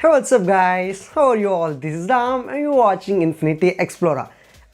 Hey, what's up guys? How are you all? This is Ram and you're watching Infinity Explorer.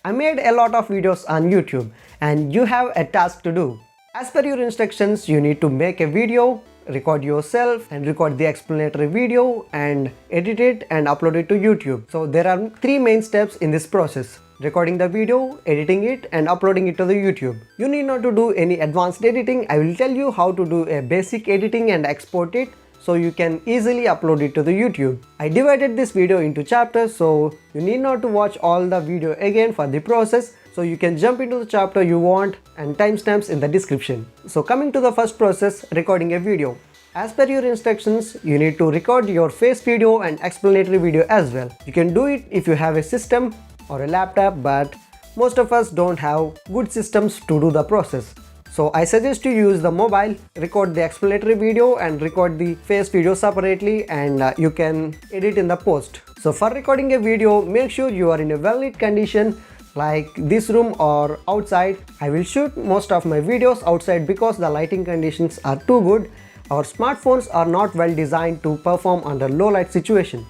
I made a lot of videos on YouTube and you have a task to do. As per your instructions, you need to make a video, record yourself and record the explanatory video and edit it and upload it to YouTube. So there are three main steps in this process: recording the video, editing it and uploading it to the YouTube. You need not to do any advanced editing. I will tell you how to do a basic editing and export it so you can easily upload it to the YouTube. I divided this video into chapters, so you need not to watch all the video again for the process, so you can jump into the chapter you want and timestamps in the description. So coming to the first process, recording a video. As per your instructions, you need to record your face video and explanatory video as well. You can do it if you have a system or a laptop, but most of us don't have good systems to do the process. So I suggest you use the mobile, record the explanatory video and record the face video separately, and you can edit in the post. So for recording a video, make sure you are in a well-lit condition like this room or outside. I will shoot most of my videos outside because the lighting conditions are too good. Our smartphones are not well designed to perform under low light situation.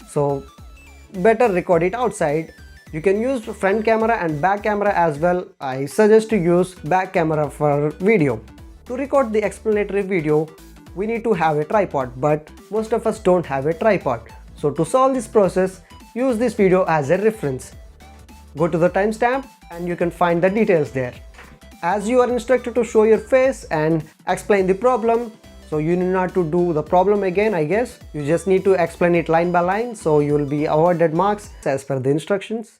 So better record it outside. You can use front camera and back camera as well. I suggest to use back camera for video. To record the explanatory video, we need to have a tripod, but most of us don't have a tripod. So to solve this process, use this video as a reference. Go to the timestamp and you can find the details there. As you are instructed to show your face and explain the problem, so you need not to do the problem again, I guess. You just need to explain it line by line, so you will be awarded marks as per the instructions.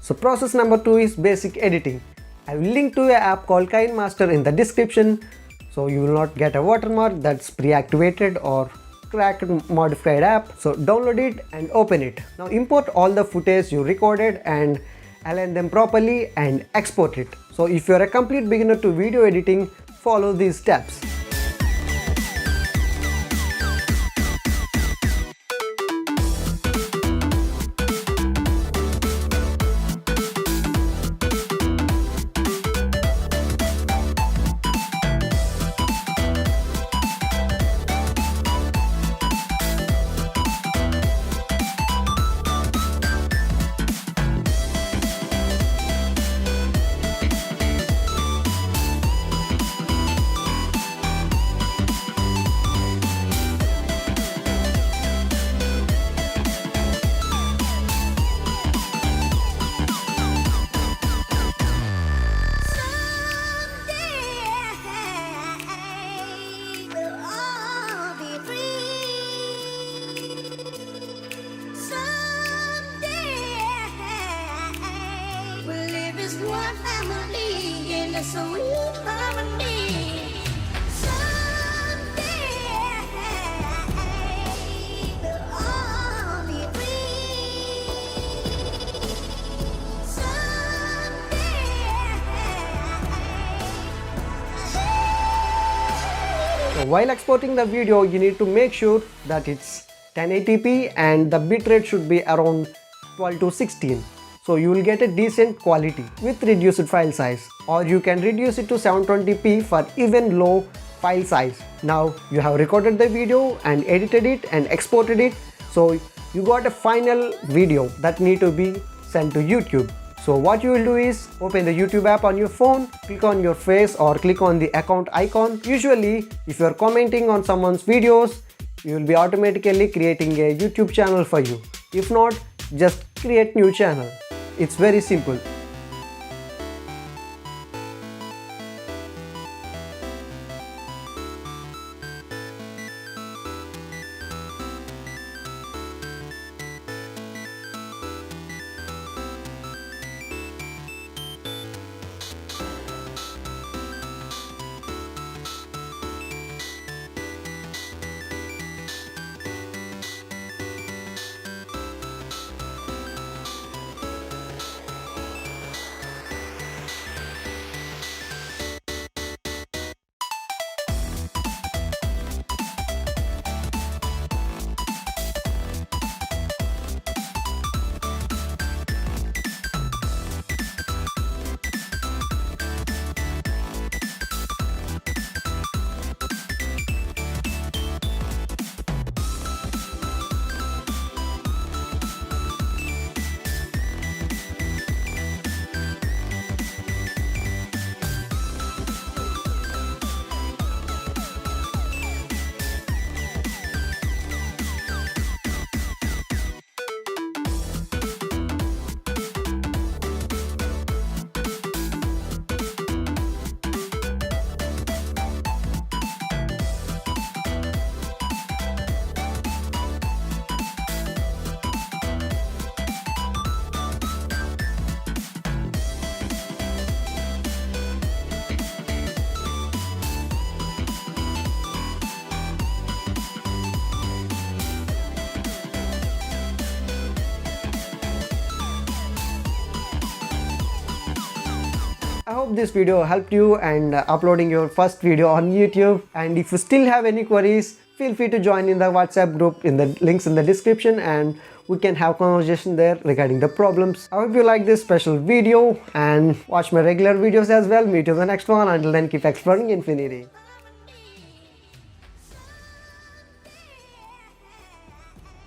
So process number 2 is basic editing. I will link to an app called KineMaster in the description, so you will not get a watermark that's pre-activated or cracked modified app. So download it and open it. Now import all the footage you recorded and align them properly and export it. So if you are a complete beginner to video editing, follow these steps. So while exporting the video, you need to make sure that it's 1080p and the bitrate should be around 12 to 16. So you will get a decent quality with reduced file size, or you can reduce it to 720p for even low file size. Now you have recorded the video and edited it and exported it, so you got a final video that need to be sent to YouTube. So what you will do is open the YouTube app on your phone, click on your face or click on the account icon. Usually if you are commenting on someone's videos, you will be automatically creating a YouTube channel for you. If not, just create new channel. It's very simple. I hope this video helped you and uploading your first video on YouTube. And if you still have any queries, feel free to join in the WhatsApp group in the links in the description, and we can have conversation there regarding the problems. I hope you like this special video and watch my regular videos as well. Meet you in the next one. Until then, keep exploring infinity.